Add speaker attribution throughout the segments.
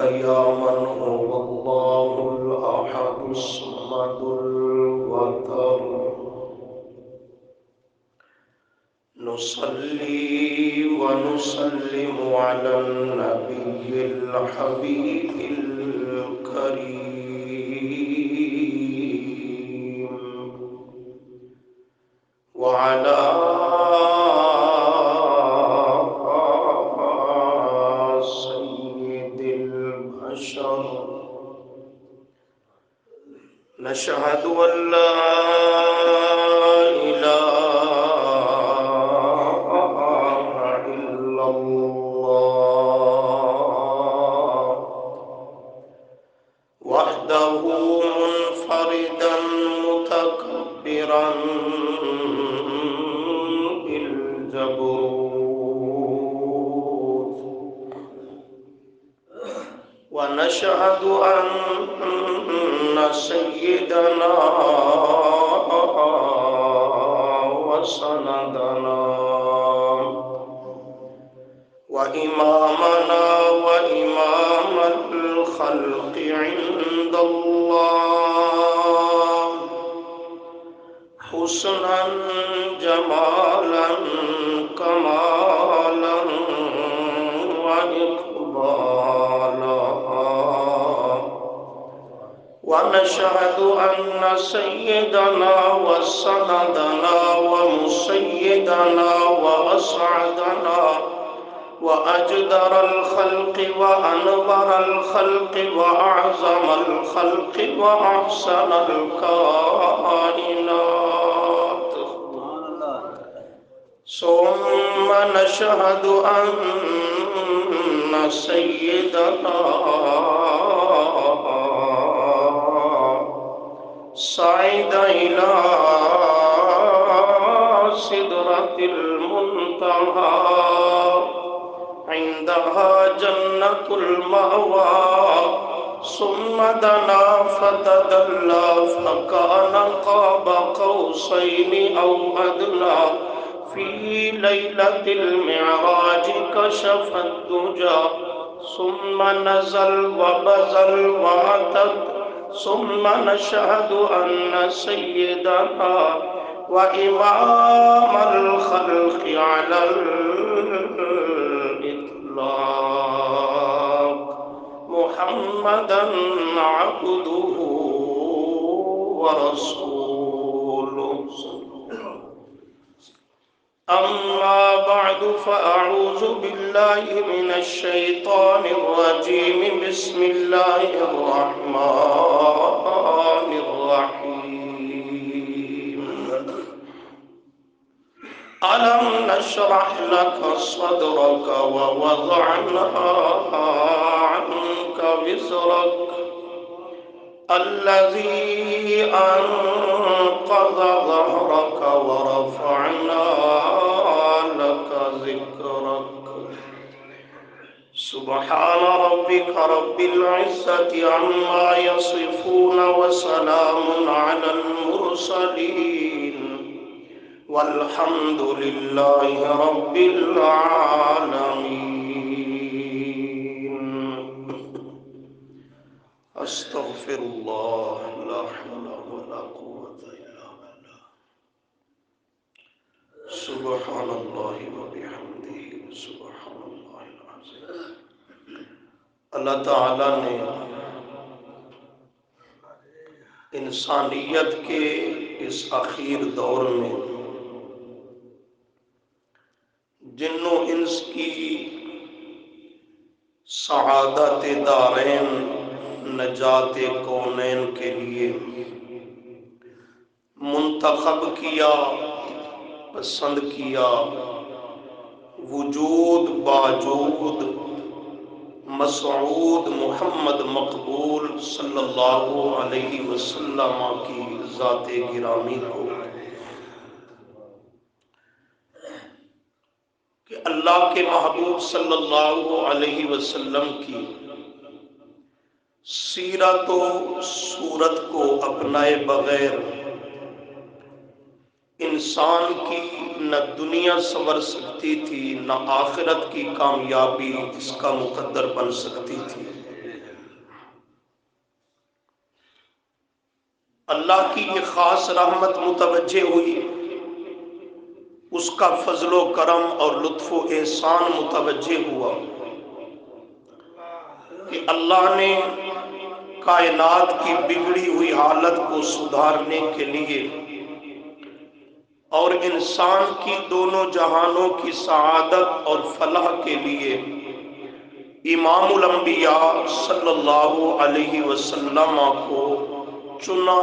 Speaker 1: يا من هو الله الأحد الصمد الوتر نصلي ونسلم على النبي الحبيب الكريم وعلى سيد البشر نشهد أن لا إله إلا الله وحده منفردا متكبرا بالجبروت ونشهد أن سيدنا وسندنا وإمامنا وإمام الخلق عند الله حسنا جمالا كمالا وإقبالا ونشهد أن سيدنا وسندنا ومسيدنا وأسعدنا وأجدر الخلق وأنظر الخلق وأعظم الخلق وأحسن الكائنات ثم نشهد أن سيدنا صعد إلى سدرة المنتهى عندها جنة المأوى ثم دنا فتدلى فكان قاب قوسين أو أدنى في ليلة المعراج كشف الدجى ثم نزل وبزل وعتد ثم نشهد أن سيدنا وإمام الخلق على الإطلاق محمدا عبده ورسوله أما بعد فأعوذ بالله من الشيطان الرجيم بسم الله الرحمن الرحيم ألم نشرح لك صدرك ووضعنا عنك وزرك الذي أنقض ظهرك ورفعنا لك ذكرك سبحان ربك رب العزة عما يصفون وسلام على المرسلين والحمد لله رب العالمين استغفر الله لا حول ولا قوة إلا بالله سبحان الله وبحمده سبحان الله العظيم اللہ تعالیٰ نے انسانیت کے اس اخیر دور میں جن و انس کی سعادت دارین نجات کونین کے لیے منتخب کیا پسند کیا وجود باجود مسعود محمد مقبول صلی اللہ علیہ وسلم کی ذات گرامی کو کہ اللہ کے محبوب صلی اللہ علیہ وسلم کی سیرت و صورت کو اپنائے بغیر انسان کی نہ دنیا سنور سکتی تھی نہ آخرت کی کامیابی اس کا مقدر بن سکتی تھی. اللہ کی یہ خاص رحمت متوجہ ہوئی، اس کا فضل و کرم اور لطف و احسان متوجہ ہوا کہ اللہ نے کائنات کی بگڑی ہوئی حالت کو سدھارنے کے لیے اور انسان کی دونوں جہانوں کی سعادت اور فلاح کے لیے امام الانبیاء صلی اللہ علیہ وسلم کو چنا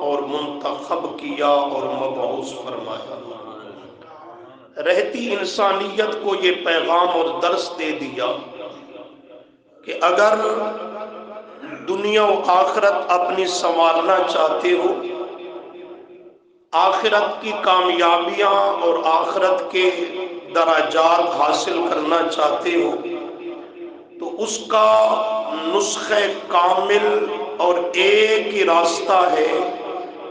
Speaker 1: اور منتخب کیا اور مبعوث فرمایا۔ رہتی انسانیت کو یہ پیغام اور درس دے دیا کہ اگر دنیا و آخرت اپنی سنوارنا چاہتے ہو، آخرت کی کامیابیاں اور آخرت کے درجات حاصل کرنا چاہتے ہو، تو اس کا نسخہ کامل اور ایک ہی راستہ ہے،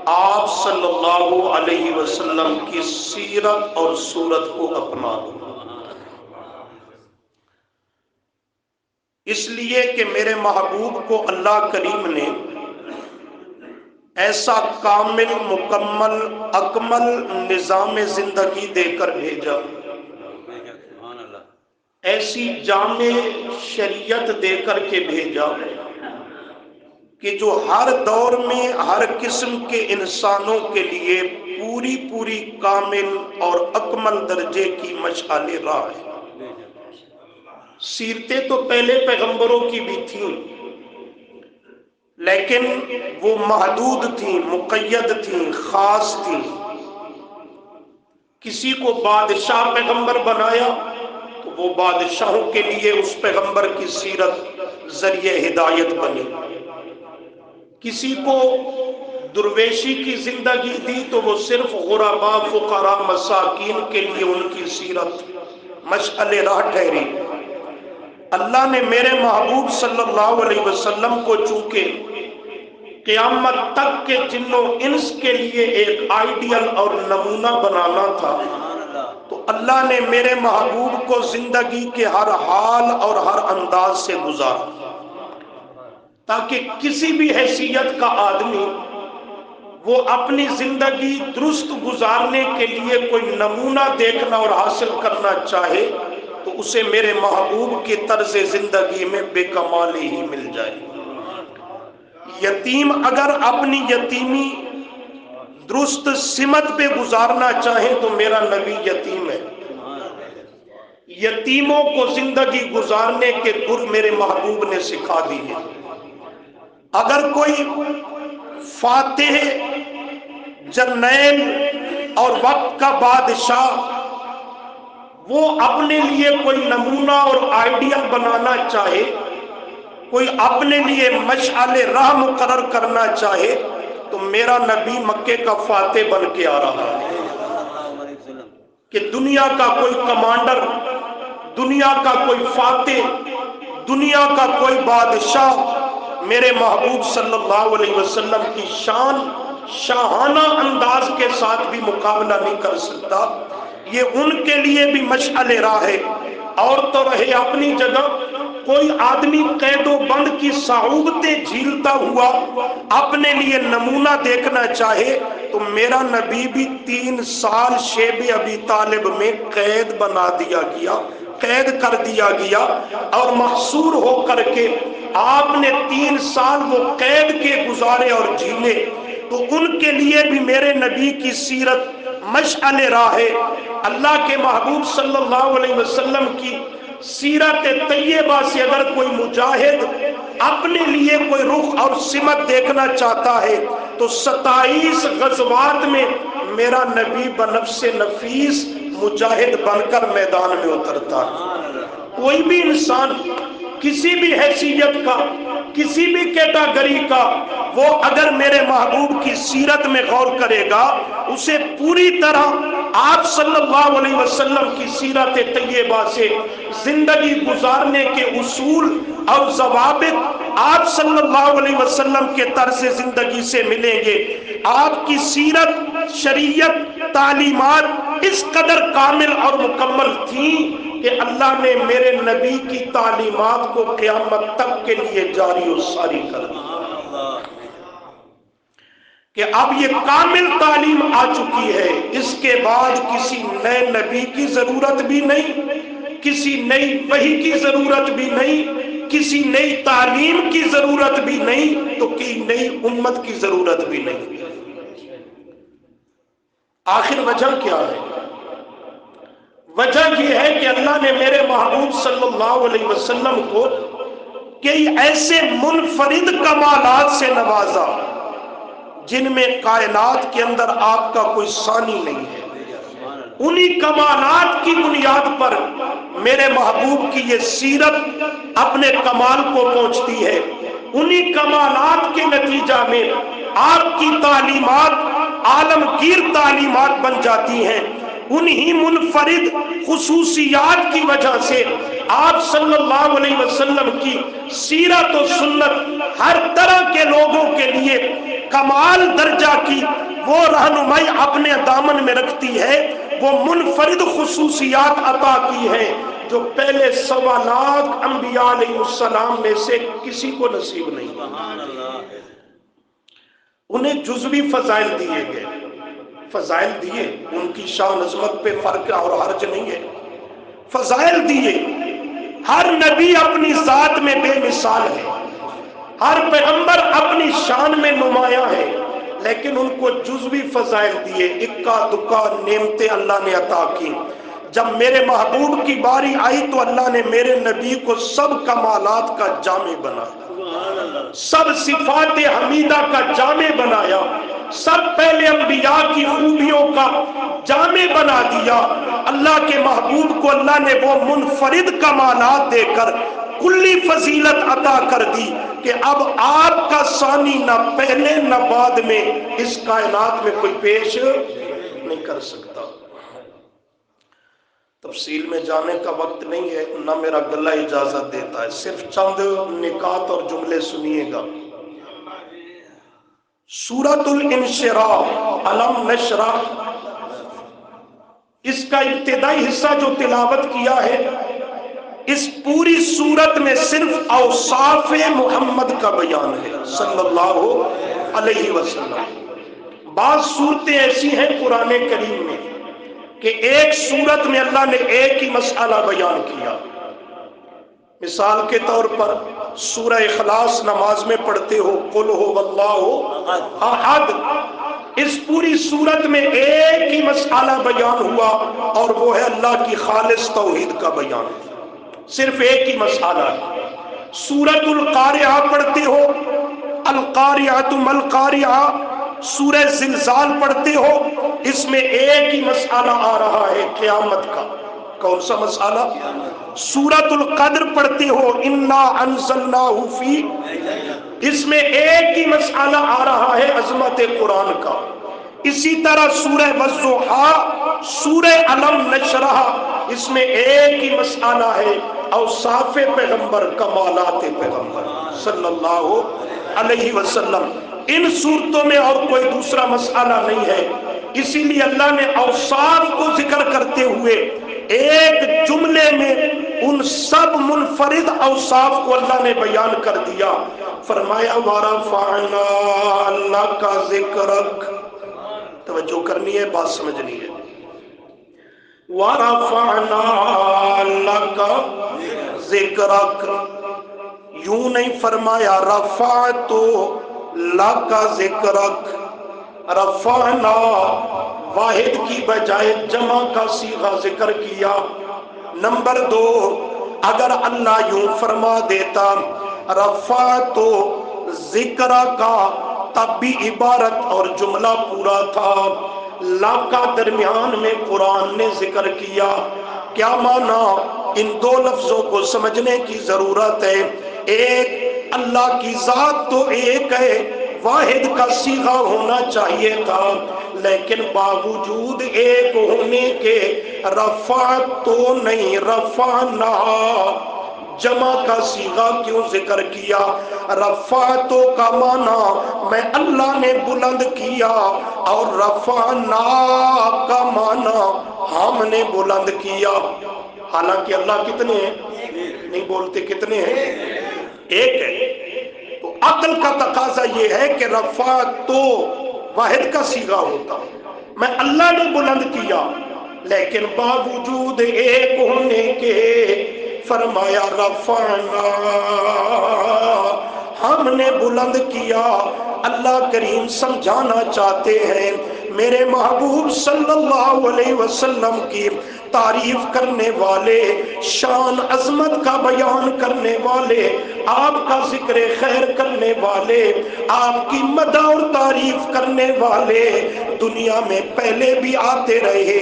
Speaker 1: آپ صلی اللہ علیہ وسلم کی سیرت اور صورت کو اپنا دو۔ اس لیے کہ میرے محبوب کو اللہ کریم نے ایسا کامل، مکمل، اکمل نظام زندگی دے کر بھیجا، ایسی جامع شریعت دے کر کے بھیجا کہ جو ہر دور میں ہر قسم کے انسانوں کے لیے پوری پوری کامل اور اکمل درجے کی مشعل راہ ہے۔ سیرتیں تو پہلے پیغمبروں کی بھی تھیں، لیکن وہ محدود تھیں، مقید تھیں، خاص تھیں۔ کسی کو بادشاہ پیغمبر بنایا تو وہ بادشاہوں کے لیے اس پیغمبر کی سیرت ذریعہ ہدایت بنی، کسی کو درویشی کی زندگی دی تو وہ صرف غرباء، فقراء، مساکین کے لیے ان کی سیرت مشعل راہ ٹھہری۔ اللہ نے میرے محبوب صلی اللہ علیہ وسلم کو چونکہ قیامت تک کے جن و انس کے لیے ایک آئیڈیل اور نمونہ بنانا تھا، تو اللہ نے میرے محبوب کو زندگی کے ہر حال اور ہر انداز سے گزارا، تاکہ کسی بھی حیثیت کا آدمی وہ اپنی زندگی درست گزارنے کے لیے کوئی نمونہ دیکھنا اور حاصل کرنا چاہے تو اسے میرے محبوب کی طرز زندگی میں بے کمالی ہی مل جائے۔ یتیم اگر اپنی یتیمی درست سمت پہ گزارنا چاہے تو میرا نبی یتیم ہے۔ یتیموں کو زندگی گزارنے کے گر میرے محبوب نے سکھا دی ہے۔ اگر کوئی فاتح، جرنیل اور وقت کا بادشاہ وہ اپنے لیے کوئی نمونہ اور آئیڈیل بنانا چاہے، کوئی اپنے لیے مشعل راہ مقرر کرنا چاہے، تو میرا نبی مکے کا فاتح بن کے آ رہا ہے کہ دنیا کا کوئی کمانڈر، دنیا کا کوئی فاتح، دنیا کا کوئی بادشاہ میرے محبوب صلی اللہ علیہ وسلم کی شان، شاہانہ انداز کے ساتھ بھی مقابلہ نہیں کر سکتا۔ یہ ان کے لیے بھی مشعل راہ ہے۔ اور تو رہے اپنی جگہ، کوئی آدمی قید و بند کی صعوبتیں جھیلتا ہوا اپنے لیے نمونہ دیکھنا چاہے تو میرا نبی بھی 3 سال شیب ابی طالب میں قید بنا دیا گیا، قید کر دیا گیا، اور محصور ہو کر کے آپ نے 3 سال وہ قید کے گزارے اور جینے۔ تو ان کے لیے بھی میرے نبی کی سیرت مشعل راہ ہے۔ اللہ کے محبوب صلی اللہ علیہ وسلم کی سیرت طیبہ سے اگر کوئی مجاہد اپنے لیے کوئی رخ اور سمت دیکھنا چاہتا ہے تو 27 غزوات میں میرا نبی بنفس نفیس مجاہد بن کر میدان میں اترتا ہے۔ کوئی بھی انسان کسی بھی حیثیت کا، کسی بھی کیٹاگری کا، وہ اگر میرے محبوب کی سیرت میں غور کرے گا، اسے پوری طرح آپ صلی اللہ علیہ وسلم کی سیرت طیبہ سے زندگی گزارنے کے اصول اور ضوابط آپ صلی اللہ علیہ وسلم کے طرز زندگی سے ملیں گے۔ آپ کی سیرت، شریعت، تعلیمات اس قدر کامل اور مکمل تھیں کہ اللہ نے میرے نبی کی تعلیمات کو قیامت تک کے لیے جاری و ساری کر دیا۔ کہ اب یہ کامل تعلیم آ چکی ہے، اس کے بعد کسی نئے نبی کی ضرورت بھی نہیں، کسی نئی وحی کی ضرورت بھی نہیں، کسی نئی تعلیم کی ضرورت بھی نہیں، تو کسی نئی امت کی ضرورت بھی نہیں۔ آخر وجہ کیا ہے؟ وجہ یہ ہے کہ اللہ نے میرے محبوب صلی اللہ علیہ وسلم کو کئی ایسے منفرد کمالات سے نوازا جن میں کائنات کے اندر آپ کا کوئی ثانی نہیں ہے۔ انہی کمالات کی بنیاد پر میرے محبوب کی یہ سیرت اپنے کمال کو پہنچتی ہے، انہی کمالات کے نتیجہ میں آپ کی تعلیمات عالمگیر تعلیمات بن جاتی ہیں۔ انہی منفرد خصوصیات کی وجہ سے آپ صلی اللہ علیہ وسلم کی سیرت و سنت ہر طرح کے لوگوں کے لیے کمال درجہ کی وہ رہنمائی اپنے دامن میں رکھتی ہے، وہ منفرد خصوصیات عطا کی ہیں جو پہلے 1.25 لاکھ انبیاء علیہ السلام میں سے کسی کو نصیب نہیں۔ انہیں جزوی فضائل دیے گئے، فضائل دیے، ان کی شان عظمت پہ فرق اور حرج نہیں ہے، فضائل دیے۔ ہر نبی اپنی ذات میں بے مثال ہے، ہر پیغمبر اپنی شان میں نمایاں ہے، لیکن ان کو جزوی فضائل دیے، اکا دکا نعمتیں اللہ نے عطا کی۔ جب میرے محبوب کی باری آئی تو اللہ نے میرے نبی کو سب کمالات کا جامع بنایا، سب صفات حمیدہ کا جامع بنایا، سب پہلے انبیاء کی خوبیوں کا جامع بنا دیا۔ اللہ کے محبوب کو اللہ نے وہ منفرد کمالات دے کر کلی فضیلت عطا کر دی کہ اب آپ کا ثانی نہ پہلے نہ بعد میں اس کائنات میں کوئی پیش نہیں کر سکتا۔ تفصیل میں جانے کا وقت نہیں ہے، نہ میرا گلہ اجازت دیتا ہے، صرف چند نکات اور جملے سنیے گا۔ سورۃ الانشراح، علم نشرح، اس کا ابتدائی حصہ جو تلاوت کیا ہے، اس پوری سورت میں صرف اوصاف محمد کا بیان ہے صلی اللہ علیہ وسلم۔ بعض صورتیں ایسی ہیں قرآن کریم میں کہ ایک سورت میں اللہ نے ایک ہی مسئلہ بیان کیا۔ مثال کے طور پر سورہ اخلاص نماز میں پڑھتے ہو، قل هو اللہ احد، اس پوری سورت میں ایک ہی مسئلہ بیان ہوا اور وہ ہے اللہ کی خالص توحید کا بیان، صرف ایک ہی مسئلہ ہے۔ سورۃ القارعہ پڑھتے ہو، القارعۃ ما القارعہ، سورہ زلزال پڑھتے ہو، اس میں ایک ہی مسئلہ آ رہا ہے قیامت کا۔ کون سا مسئلہ؟ سورۃ القدر پڑھتے ہو، انا انزلناہ فی، اس میں ایک ہی مسئلہ آ رہا ہے عظمت قرآن کا۔ اسی طرح سورہ والضحیٰ، سورہ علم نشرح، اس میں ایک ہی مسئلہ ہے اوصاف پیغمبر، کمالات پیغمبر صلی اللہ علیہ وسلم۔ ان صورتوں میں اور کوئی دوسرا مسئلہ نہیں ہے، اسی لیے اللہ نے اوصاف کو ذکر کرتے ہوئے ایک جملے میں ان سب منفرد اوصاف کو اللہ نے بیان کر دیا۔ فرمایا وَرَفَعْنَا لَكَ ذِكْرَكَ، توجہ کرنی ہے، بات سمجھنی ہے۔ وَرَفَعْنَا لَكَ ذِكْرَكَ، یوں نہیں فرمایا رفعت لَكَ ذِكْرَكَ، رفعنا واحد کی بجائے جمع کا صیغہ ذکر کیا۔ نمبر 2، اگر اللہ یوں فرما دیتا رفعت ذکر کا، تب بھی عبارت اور جملہ پورا تھا۔ لا کا درمیان میں قرآن نے ذکر کیا، کیا معنی؟ ان دو لفظوں کو سمجھنے کی ضرورت ہے۔ ایک، اللہ کی ذات تو ایک ہے، واحد کا صیغہ ہونا چاہیے تھا، لیکن باوجود ایک ہونے کے رفعت تو نہیں، رفعنا جمع کا صیغہ کیوں ذکر کیا؟ رفعتو کا معنی میں اللہ نے بلند کیا، اور رفعنا کا معنی ہم نے بلند کیا۔ حالانکہ اللہ کتنے ہیں؟ نہیں بولتے کتنے ہیں؟ ایک ہے۔ تو عقل کا تقاضا یہ ہے کہ رفعتو واحد کا صیغہ ہوتا، میں اللہ نے بلند کیا، لیکن باوجود ایک ہونے کے فرمایا رفعنا، ہم نے بلند کیا۔ اللہ کریم سمجھانا چاہتے ہیں میرے محبوب صلی اللہ علیہ وسلم کی تعریف کرنے والے، شان عظمت کا بیان کرنے والے، آپ کا ذکر خیر کرنے والے، آپ کی مدح اور تعریف کرنے والے دنیا میں پہلے بھی آتے رہے،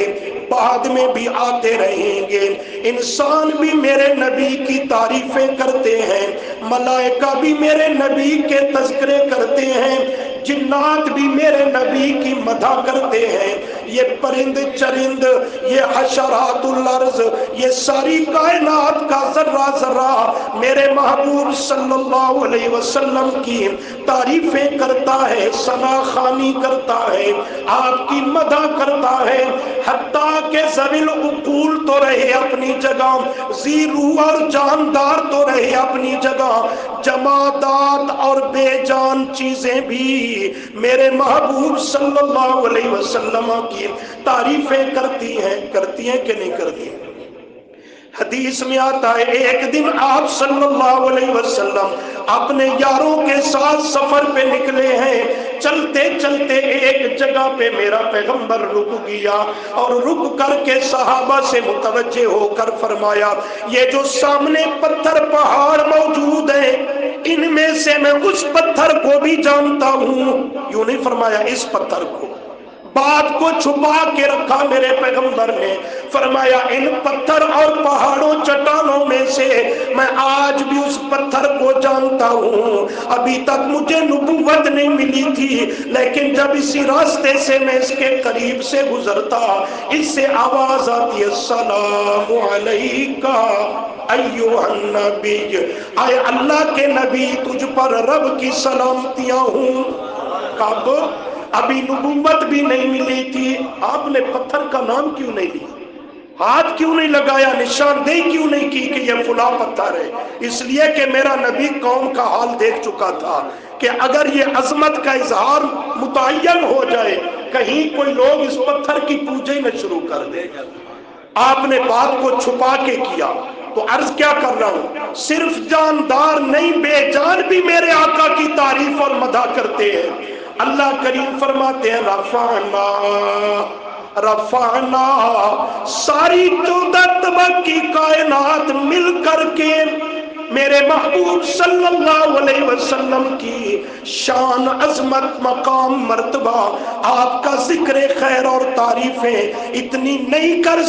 Speaker 1: بعد میں بھی آتے رہیں گے۔ انسان بھی میرے نبی کی تعریفیں کرتے ہیں، ملائکہ بھی میرے نبی کے تذکرے کرتے ہیں، جنات بھی میرے نبی کی مدح کرتے ہیں، یہ پرند چرند، یہ حشرات الارض، یہ ساری کائنات کا ذرہ ذرہ میرے محبوب صلی اللہ علیہ وسلم کی تعریفیں کرتا ہے، ثنا خوانی کرتا ہے، آپ کی مدح کرتا ہے، حتیٰ کہ ذوی العقول تو رہے اپنی جگہ، ذی روح اور جاندار تو رہے اپنی جگہ، جمادات اور بے جان چیزیں بھی میرے محبوب صلی اللہ علیہ وسلم کی تعریفیں کرتی ہیں کہ نہیں کرتی ہیں؟ حدیث میں آتا ہے ایک دن آپ صلی اللہ علیہ وسلم اپنے یاروں کے ساتھ سفر پہ نکلے ہیں، چلتے چلتے ایک جگہ پہ میرا پیغمبر رک گیا، اور رک کر کے صحابہ سے متوجہ ہو کر فرمایا یہ جو سامنے پتھر پہاڑ موجود ہے ان میں سے میں اس پتھر کو بھی جانتا ہوں۔ یوں نہیں فرمایا اس پتھر کو، بات کو چھپا کے رکھا میرے پیغمبر نے، فرمایا ان پتھر اور پہاڑوں چٹانوں میں سے میں آج بھی اس پتھر کو جانتا ہوں۔ ابھی تک مجھے نبوت نہیں ملی تھی، لیکن جب اسی راستے سے میں اس کے قریب سے گزرتا، اس سے آواز آتی ہے السلام علیکہ ایھا النبی، اے اللہ کے نبی تجھ پر رب کی سلامتیاں ہوں۔ کب؟ ابھی نبوت بھی نہیں ملی تھی، آپ نے پتھر کا نام کیوں نہیں لیا، ہاتھ کیوں نہیں لگایا، نشاندہی کیوں نہیں کی کہ یہ فلاں پتھر ہے؟ اس لیے کہ میرا نبی قوم کا حال دیکھ چکا تھا کہ اگر یہ عظمت کا اظہار متعین ہو جائے کہیں کوئی لوگ اس پتھر کی پوجا ہی نہ شروع کر دے۔ آپ نے بات کو چھپا کے کیا، تو عرض کیا کر رہا ہوں، صرف جاندار نہیں بے جان بھی میرے آقا کی تعریف اور مدح کرتے ہیں۔ اللہ کریم فرماتے ہیں رفعنا، رفعنا، ساری چودہ طبق کی کائنات مل کر کے میرے محبوب صلی اللہ علیہ وسلم کی شان عظمت مقام مرتبہ آپ کا ذکر خیر اور تعریفیں اتنی نہیں کر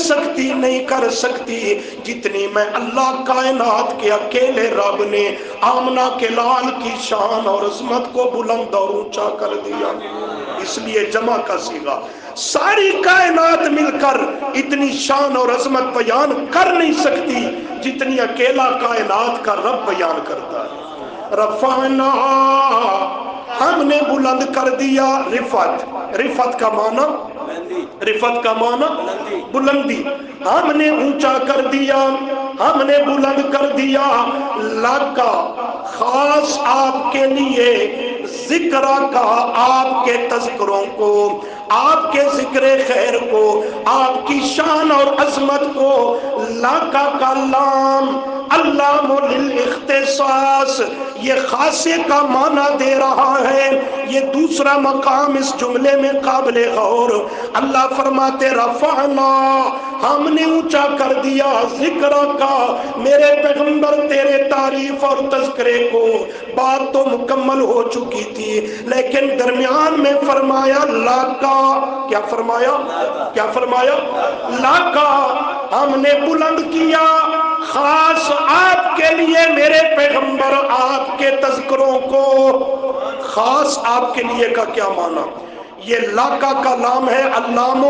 Speaker 1: سکتی جتنی میں اللہ کائنات کے اکیلے رب نے آمنہ کے لال کی شان اور عظمت کو بلند اور اونچا کر دیا۔ اس لیے جمع کا صیغہ، ساری کائنات مل کر اتنی شان اور عظمت بیان کر نہیں سکتی جتنی اکیلا کائنات کا رب بیان کرتا ہے۔ رفعنا، ہم نے بلند کر دیا، رفعت کا معنی بلندی، ہم نے اونچا کر دیا، ہم نے بلند کر دیا، لکا، خاص آپ کے لیے، ذکر کا، آپ کے تذکروں کو، آپ کے ذکر خیر کو، آپ کی شان اور عظمت کو، لکا کا لام اللام للاختصاص، یہ خاصے کا معنی دے رہا ہے۔ یہ دوسرا مقام اس جملے میں قابل غور، اللہ فرماتے رفعنا، ہم نے اونچا کر دیا، ذکر کا، میرے پیغمبر تیرے تعریف اور تذکرے کو، بات تو مکمل ہو چکی تھی لیکن درمیان میں فرمایا لاکا، کیا فرمایا لاکا، ہم نے بلند کیا خاص آپ کے لیے میرے پیغمبر، آپ کے تذکروں کو، خاص آپ کے لیے کا کیا معنی؟ یہ لاکا کا لام ہے اللام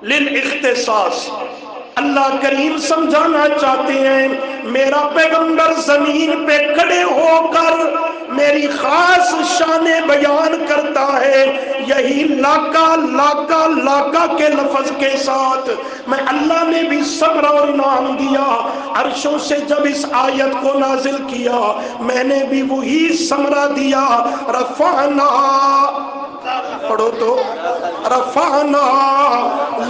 Speaker 1: للاختصاص۔ اللہ کریم سمجھانا چاہتے ہیں میرا پیغمبر زمین پہ کھڑے ہو کر میری خاص شان بیان کرتا ہے، یہی لاکا کے لفظ کے ساتھ میں اللہ نے بھی صبر اور انعام دیا۔ عرشوں سے جب اس آیت کو نازل کیا میں نے بھی وہی ثمرہ دیا، رفعنا پڑھو تو رفعنا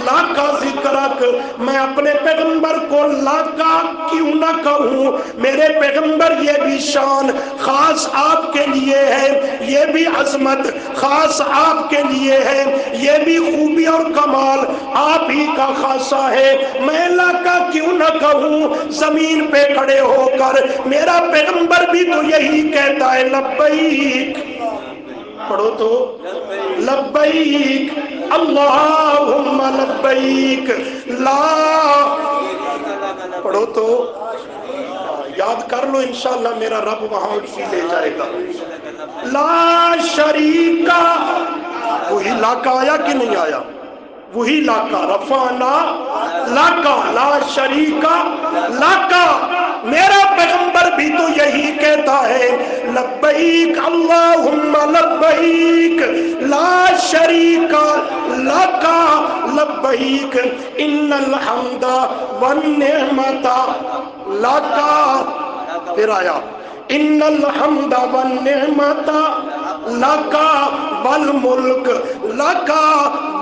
Speaker 1: لاکا ذکرک، میں اپنے پیغمبر کو لاکا کیوں نہ کہوں، میرے پیغمبر یہ بھی شان خاص آپ کے لیے ہے، یہ بھی عظمت خاص آپ کے لیے ہے، یہ بھی خوبی اور کمال آپ ہی کا خاصہ ہے، میں لاکا کیوں نہ کہوں۔ زمین پہ کھڑے ہو کر میرا پیغمبر بھی تو یہی کہتا ہے لبیک، پڑھو تو لبیک اللہم لبیک لا، پڑھو تو یاد کر لو انشاءاللہ میرا رب وہاں اٹھی لے جائے گا۔ لا شریکہ، وہی لاکا آیا کہ نہیں آیا؟ وہی لاکا، رفعنا لاکا لا شریکہ لاکا، میرا پیغمبر بھی تو یہی کہتا ہے لبیک اللہم لبیک لا شریک لک لبیک ان الحمد والنعمت لک، پھر آیا ان الحمد والنعمت لک والملک لک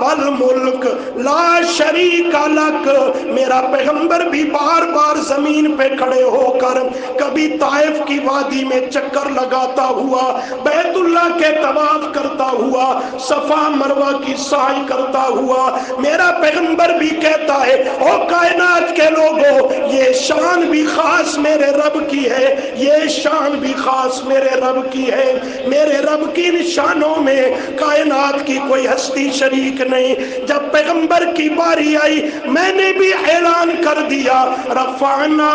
Speaker 1: والملک لا شریک لک۔ میرا پیغمبر بھی بار بار زمین پہ کھڑے ہو کر کبھی طائف کی وادی میں چکر لگاتا ہوا، بیت اللہ کے طواف کرتا ہوا، صفا مروہ کی سعی کرتا ہوا، میرا پیغمبر بھی کہتا ہے او کائنات کے لوگوں، یہ شان بھی خاص میرے رب کی ہے، یہ شان بھی خاص میرے رب کی ہے، میرے رب کی ان شانوں میں کائنات کی کوئی ہستی شریک نہیں۔ جب پیغمبر کی باری آئی میں نے بھی اعلان کر دیا رفعنا،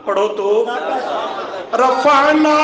Speaker 1: پڑھو تو رفعنا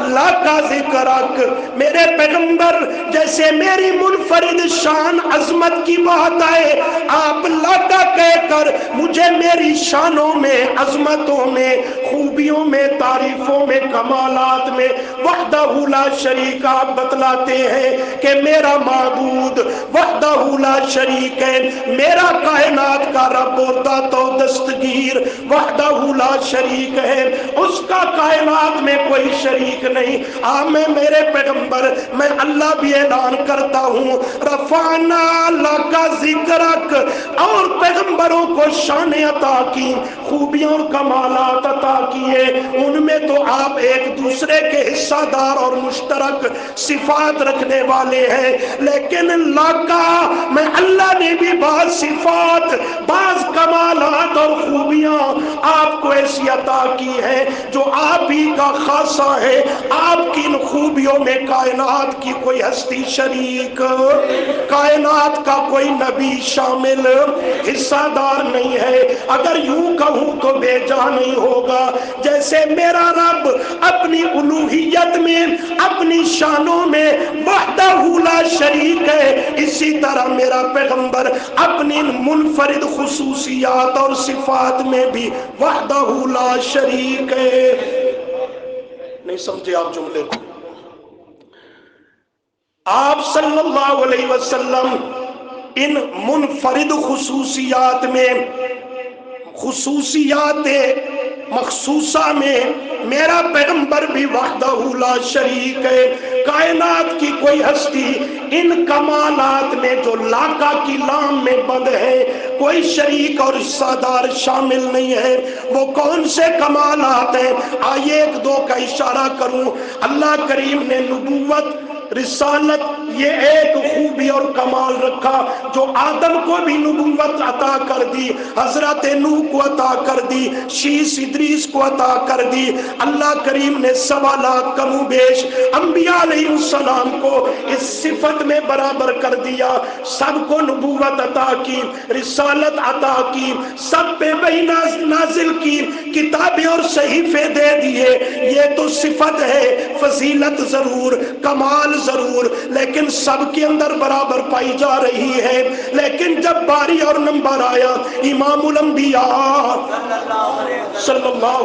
Speaker 1: لاکا ذکرک، میرے پیغمبر جیسے میری منفرد شان عظمت کی بات آئے آپ لاکا کہہ کر مجھے میری شانوں میں، عظمتوں میں، خوبیوں میں، تعریفوں میں، کمالات میں وحدہ لا شریک آپ بتلاتے ہیں کہ میرا معبود وحدہ لا شریک ہے، میرا کائنات کا رب اور داتا و دستگیر وحدہ لا شریک ہے، اس کا کائنات میں کوئی شریک نہیں۔ میں میرے پیغمبر میں اللہ بھی اعلان کرتا ہوں رفعنا لکا ذکرک، اور پیغمبروں کو شان عطا کی، خوبیاں اور کمالات عطا کیے، ان میں تو آپ ایک دوسرے کے حصہ دار اور مشترک صفات رکھنے والے ہیں، لیکن لکا میں اللہ نے بھی بعض صفات، بعض کمالات اور خوبیاں آپ کو ایسی عطا کی ہے جو آپ ہی کا خاصہ ہے، آپ کی ان خوبیوں میں کائنات کی کوئی ہستی شریک، کائنات کا کوئی نبی شامل، حصہ دار نہیں ہے۔ اگر یوں کہوں تو بے جا نہیں ہوگا، جیسے میرا رب اپنی الوہیت میں، اپنی شانوں میں وحدہ لا شریک ہے، اسی طرح میرا پیغمبر اپنی منفرد خصوصیات اور صفات میں بھی وحدہ لا شریک ہے۔ نہیں سمجھے آپ جملے کو؟ آپ صلی اللہ علیہ وسلم ان منفرد خصوصیات میں، خصوصیات مخصوصہ میں میرا پیغمبر بھی وحدہ لا شریک ہے، کائنات کی کوئی ہستی ان کمالات میں جو لاکا کی لام میں بند ہے کوئی شریک اور حصہ دار شامل نہیں ہے۔ وہ کون سے کمالات ہیں؟ آئیے ایک دو کا اشارہ کروں۔ اللہ کریم نے نبوت، رسالت، یہ ایک خوبی اور کمال رکھا جو آدم کو بھی نبوت عطا کر دی، حضرت نوح کو عطا کر دی، شیس ادریس کو عطا کر دی، اللہ کریم نے 1.25 لاکھ کم و بیش انبیاء علیہ السلام کو اس صفت میں برابر کر دیا، سب کو نبوت عطا کی، رسالت عطا کی، سب پہ وحی نازل کی، کتابیں اور صحیفے دے دیے۔ یہ تو صفت ہے، فضیلت ضرور، کمال ضرور، لیکن سب کے اندر برابر پائی جا رہی ہے۔ لیکن جب باری اور نمبر آیا امام الانبیاء صلی اللہ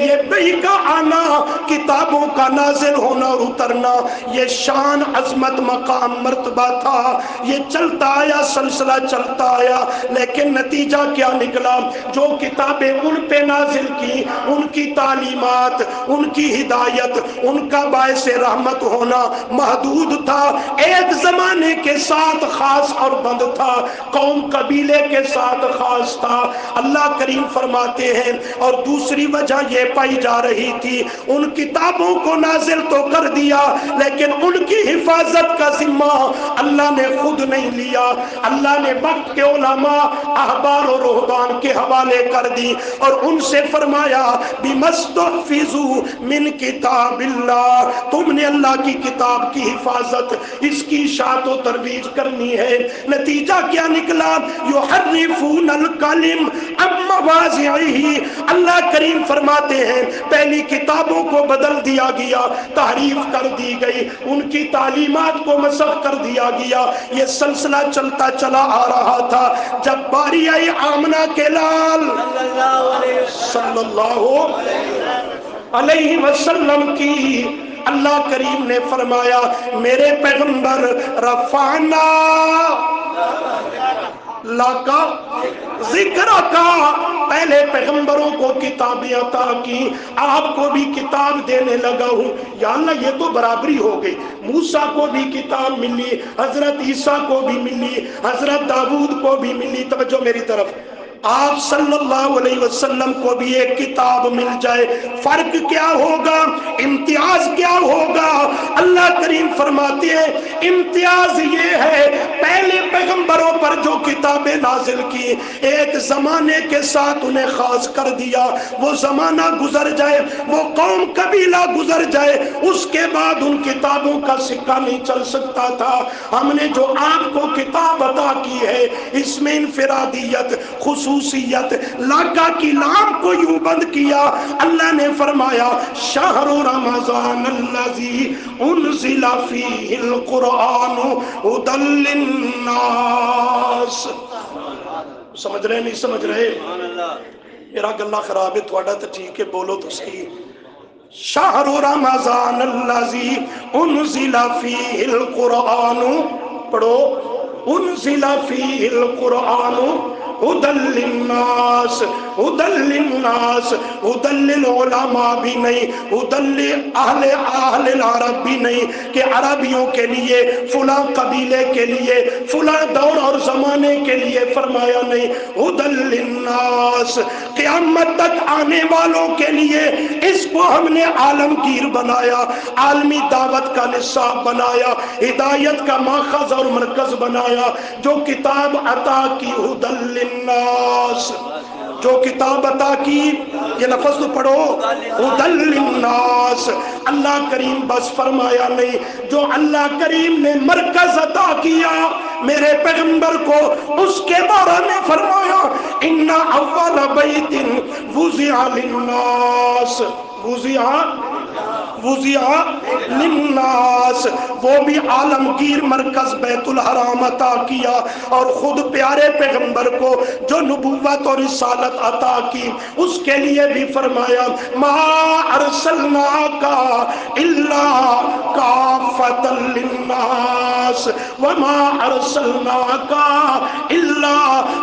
Speaker 1: یہ وحی کا آنا، کتابوں کا نازل ہونا اور اترنا، یہ شان، عظمت، مقام، مرتبہ تھا. یہ چلتا آیا، سلسلہ چلتا آیا. لیکن نتیجہ کیا نکلا؟ جو کتابیں ان پہ نازل کی، ان کی تعلیمات، ان کی ہدایت، ان کا باعث رحمت ہونا محدود تھا. ایک زمانے کے ساتھ خاص اور بند تھا، قوم قبیلے کے ساتھ خاص تھا. اللہ کریم فرماتے ہیں اور دوسری وجہ یہ پائی جا رہی تھی، ان کتابوں کو نازل تو کر دیا لیکن ان کی حفاظت کا ذمہ اللہ نے خود نہیں لیا. اللہ نے وقت کے علماء، احبار و رہبان کے حوالے کر دی اور ان سے فرمایا بِمَسْتُحْفِظُوا مِنْ کتاب اللہ، تم نے اللہ کی کتاب کی حفاظت، اس کی اشاعت و ترویج کرنی ہے. نتیجہ کیا نکلا؟ یحرفون الکلم عن مواضعہ. اللہ کریم فرماتے ہیں پہلی کتابوں کو بدل دیا گیا، تحریف کر دی گئی، ان کی تعلیمات کو مسخ کر دیا گیا. یہ سلسلہ چلتا چلا آ رہا تھا. جب باری آئی آمنہ کے لال صلی اللہ علیہ وسلم کی، اللہ کریم نے فرمایا میرے پیغمبر رفعنا لاکا ذکر کا، پہلے پیغمبروں کو کتابیں عطا کی، آپ کو بھی کتاب دینے لگا ہوں. یا اللہ یہ تو برابری ہو گئی. موسیٰ کو بھی کتاب ملی، حضرت عیسیٰ کو بھی ملی، حضرت داؤد کو بھی ملی. توجہ میری طرف، آپ صلی اللہ علیہ وسلم کو بھی ایک کتاب مل جائے، فرق کیا ہوگا؟ امتیاز کیا ہوگا؟ اللہ کریم فرماتے ہیں امتیاز یہ ہے پہلے پیغمبروں پر جو کتابیں نازل کی ایک زمانے کے ساتھ انہیں خاص کر دیا. وہ زمانہ گزر جائے، وہ قوم قبیلہ گزر جائے، اس کے بعد ان کتابوں کا سکہ نہیں چل سکتا تھا. ہم نے جو آپ کو کتاب عطا کی ہے اس میں انفرادیت، خصوصیت، لاکا کی لام کو یوں بند کیا. اللہ نے فرمایا شہر رمضان الذی انزل فیہ القرآن ھدی للناس. سمجھ رہے نہیں سمجھ رہے؟ میرا گلہ خراب ہے، تھوڑا تو ٹھیک ہے، بولو تو صحیح. شہر رمضان الذی انزل فیہ القرآن، پڑھو، انزل فیہ القرآن ھدی للناس. ھدی للناس، ھدی للعلماء بھی نہیں، ھدی اہل العرب بھی نہیں کہ عربیوں کے لیے، فلاں قبیلے کے لیے، فلاں دور اور زمانے کے لیے فرمایا نہیں. ھدی للناس، قیامت تک آنے والوں کے لیے. اس کو ہم نے عالمگیر بنایا، عالمی دعوت کا نصاب بنایا، ہدایت کا ماخذ اور مرکز بنایا. جو کتاب عطا کی ھدی للناس، جو کتاب عطا کی، یہ لفظ تو پڑھو، ھدی للناس. اللہ کریم بس فرمایا نہیں، جو اللہ کریم نے مرکز عطا کیا میرے پیغمبر کو، اس کے بارے میں فرمایا ان اول بیت وضع للناس، وضع للناس، وہ بھی عالمگیر مرکز بیت الحرام عطا کیا. اور خود پیارے پیغمبر کو جو نبوت اور رسالت عطا کی اس کے لیے بھی فرمایا ما ارسلناک الا کافۃ للناس وما ارسلناک الا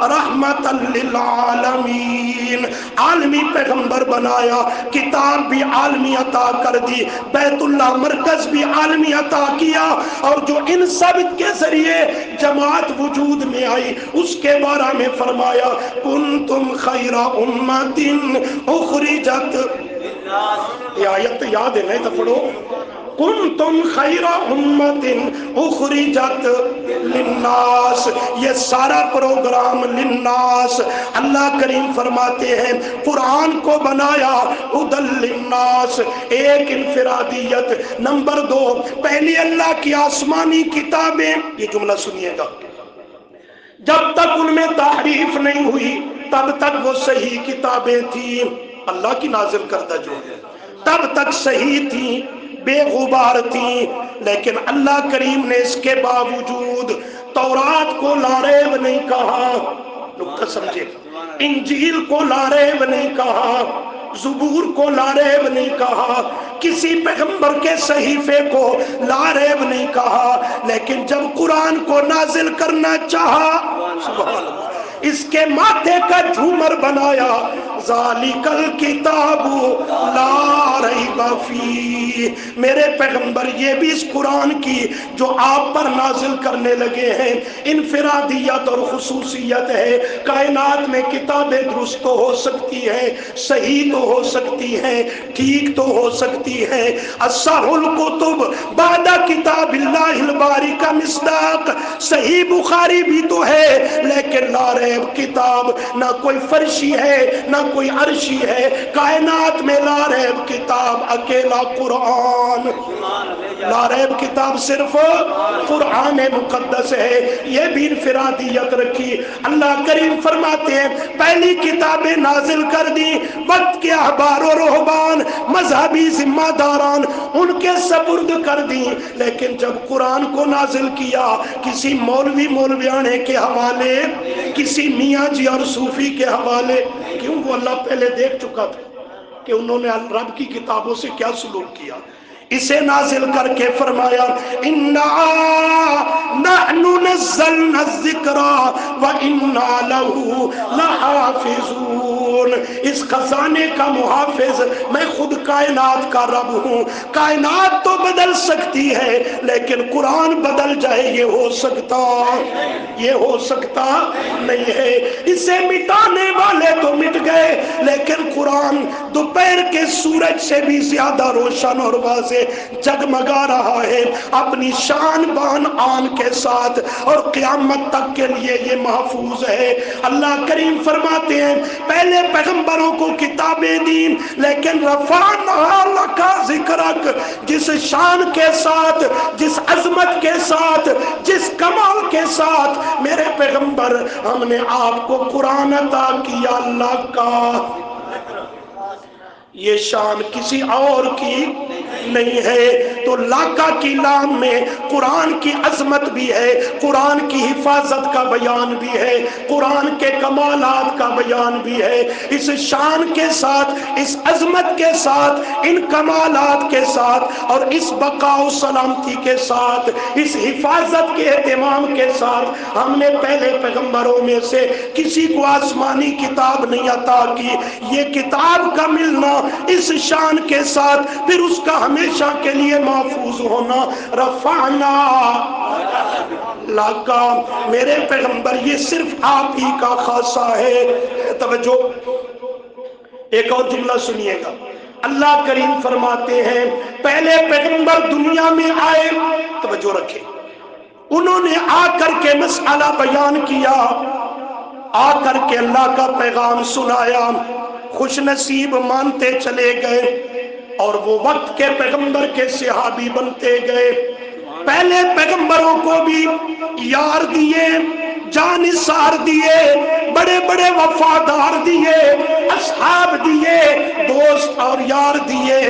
Speaker 1: رحمۃ للعالمین. عالمی پیغمبر بنایا، کتاب بھی عالمی عطا کر دی، بیت اللہ مرکز بھی عالمی عطا کیا، اور جو ان سب کے ذریعے جماعت وجود میں آئی اس کے بارے میں فرمایا کنتم خیر امت اخرجت. یہ آیت یاد ہے نہیں تو پڑھو، کنتم خیر امت اخرجت للناس. یہ سارا پروگرام للناس. اللہ کریم فرماتے ہیں قرآن کو بنایا ھدی للناس. ایک انفرادیت. نمبر دو، پہلی اللہ کی آسمانی کتابیں، یہ جملہ سنیے گا، جب تک ان میں تحریف نہیں ہوئی تب تک وہ صحیح کتابیں تھیں. اللہ کی نازل کردہ جو ہے تب تک صحیح تھیں، بے غبار تھیں. لیکن اللہ کریم نے اس کے باوجود تورات کو لا ریب نہیں کہا، نقطہ سمجھے، انجیل کو لا ریب نہیں کہا، زبور کو لا ریب نہیں کہا، کسی پیغمبر کے صحیفے کو لا ریب نہیں کہا، لیکن جب قرآن کو نازل کرنا چاہا سبحان اللہ اس کے ماتھے کا جھومر بنایا، ذالک الکتاب لا ریب فیہ، میرے پیغمبر یہ بھی اس قرآن کی جو آپ پر نازل کرنے لگے ہیں انفرادیت اور خصوصیت ہے۔ کائنات میں کتابیں درست تو ہو سکتی ہیں، صحیح تو ہو سکتی ہیں، ٹھیک تو ہو سکتی ہیں، اصح الکتب بعد کتاب اللہ الباری کا مصداق، صحیح بخاری بھی تو ہے لیکن لا ریب کتاب، نہ کوئی فرشی ہے نہ کوئی عرشی ہے، کائنات میں لا ریب کتاب اکیلا قرآن، لا ریب کتاب صرف قرآن مقدس ہے، یہ بھی انفرادیت رکھی۔ اللہ کریم فرماتے ہیں پہلی کتابیں نازل کر دی وقت کے احبار و رہبان مذہبی ذمہ داران ان کے سپرد کر دی، لیکن جب قرآن کو نازل کیا کسی مولویانے کے حوالے، کسی میاں جی اور صوفی کے حوالے، کیوں؟ وہ اللہ پہلے دیکھ چکا تھا کہ انہوں نے رب کی کتابوں سے کیا سلوک کیا، اسے نازل کر کے فرمایا اِنَّا نَحْنُ نَزَّلْنَا الذِّكْرَ وَإِنَّا لَهُ لَحَافِظُونَ، اس خزانے کا محافظ میں خود کائنات کا رب ہوں۔ کائنات تو بدل سکتی ہے لیکن قرآن بدل جائے یہ ہو سکتا نہیں ہے، اسے مٹانے والے تو مٹ گئے لیکن قرآن دوپہر کے سورج سے بھی زیادہ روشن اور واضح جگمگا رہا ہے اپنی شان بان آن کے ساتھ، اور قیامت تک کے لیے یہ محفوظ ہے۔ اللہ کریم فرماتے ہیں پہلے پیغمبروں کو کتابیں دیں لیکن رفعناها لك ذکرک، جس شان کے ساتھ، جس عظمت کے ساتھ، جس کمال کے ساتھ میرے پیغمبر ہم نے آپ کو قرآن عطا کیا، اللہ کا یہ شان کسی اور کی نہیں ہے۔ تو لاکا کی لام میں قرآن کی عظمت بھی ہے، قرآن کی حفاظت کا بیان بھی ہے، قرآن کے کمالات کا بیان بھی ہے۔ اس شان کے ساتھ، اس عظمت کے ساتھ، ان کمالات کے ساتھ اور اس بقا و سلامتی کے ساتھ، اس حفاظت کے اہتمام کے ساتھ ہم نے پہلے پیغمبروں میں سے کسی کو آسمانی کتاب نہیں عطا کی۔ یہ کتاب کا ملنا اس شان کے ساتھ، پھر اس کا ہمیشہ کے لیے محفوظ ہونا، رفعنا لاکا، میرے پیغمبر یہ صرف آپ ہی کا خاصہ ہے۔ توجہ، ایک اور جملہ سنیے گا، اللہ کریم فرماتے ہیں پہلے پیغمبر دنیا میں آئے، توجہ رکھیں، انہوں نے آ کر کے مسئلہ بیان کیا، آ کر کے اللہ کا پیغام سنایا، خوش نصیب مانتے چلے گئے اور وہ وقت کے پیغمبر کے صحابی بنتے گئے۔ پہلے پیغمبروں کو بھی یار دیے، جانثار دیے، بڑے بڑے وفادار دیے، اصحاب دیے، دوست اور یار دیے،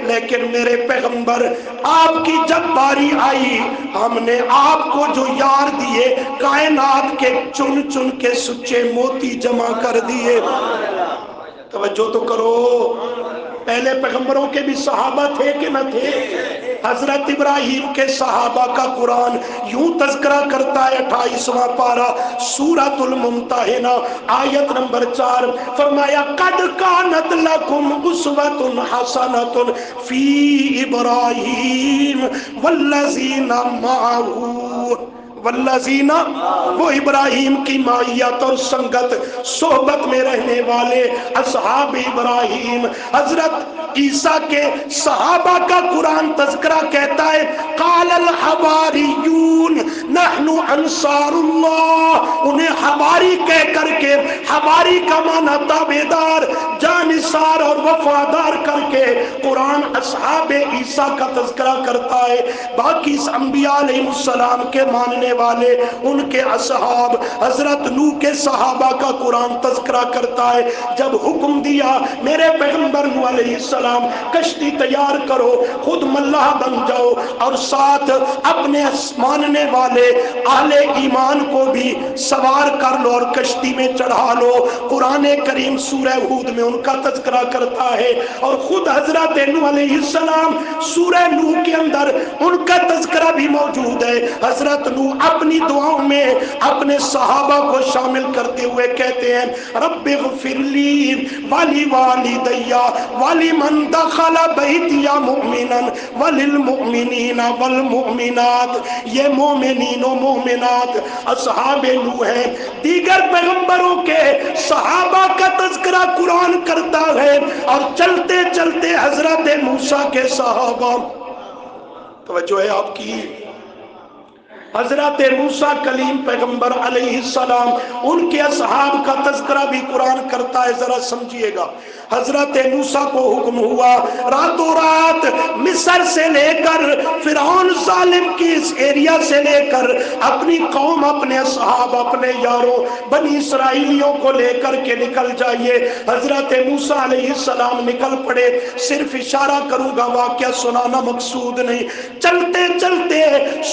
Speaker 1: لیکن میرے پیغمبر آپ کی جب باری آئی ہم نے آپ کو جو یار دیے کائنات کے چن چن کے سچے موتی جمع کر دیے۔ توجہ تو کرو، پہلے پیغمبروں کے بھی صحابہ تھے کہ نہ تھے؟ حضرت ابراہیم کے صحابہ کا قرآن یوں تذکرہ کرتا ہے 28واں پارہ سورۃ الممتحنہ آیت نمبر 4، فرمایا قد کانت لکم اسوۃ حسنۃ فی ابراہیم والذین معہ، والذین، وہ ابراہیم کی معیت اور سنگت صحبت میں رہنے والے اصحاب ابراہیم۔ حضرت عیسیٰ کے صحابہ کا قرآن تذکرہ کہتا ہے قال الحواریون نحن انصار اللہ، انہیں حواری کہہ کر کے، حواری کا معنی تابعدار، جانثار اور وفادار کر کے قرآن اصحاب عیسیٰ کا تذکرہ کرتا ہے۔ باقی انبیاء علیہ السلام کے ماننے والے ان کے اصحاب، حضرت نوح کے صحابہ کا قرآن تذکرہ کرتا ہے۔ جب حکم دیا میرے پیغمبر نوح علیہ السلام کشتی تیار کرو، خود ملاح بن جاؤ اور ساتھ اپنے ماننے والے اہل ایمان کو بھی سوار کر لو اور کشتی میں چڑھا لو۔ قرآن کریم سورہ ہود میں ان کا تذکرہ کرتا ہے، اور خود حضرت نوح علیہ السلام سورہ نوح کے اندر ان کا تذکرہ بھی موجود ہے۔ حضرت نوح اپنی دعاؤں میں اپنے صحابہ کو شامل کرتے ہوئے کہتے ہیں رب اغفر لی ولی والدی ولمن دخل بیتی مؤمنا وللمؤمنین والمؤمنات۔ یہ مومنین و مومنات اصحاب نوح ہیں۔ دیگر پیغمبروں کے صحابہ کا تذکرہ قرآن کرتا ہے، اور چلتے چلتے حضرت موسیٰ کے صحابہ، توجہ ہے آپ کی، حضرت موسیٰ کلیم پیغمبر علیہ السلام، ان کے اصحاب کا تذکرہ بھی قرآن کرتا ہے۔ ذرا سمجھیے گا، حضرت موسیٰ کو حکم ہوا راتوں رات مصر سے لے کر فرعون ظالم کی اس ایریا سے لے کر اپنی قوم، اپنے اصحاب، اپنے یاروں بنی اسرائیلیوں کو لے کر کے نکل جائیے۔ حضرت موسیٰ علیہ السلام نکل پڑے۔ صرف اشارہ کروں گا، واقعہ سنانا مقصود نہیں۔ چلتے چلتے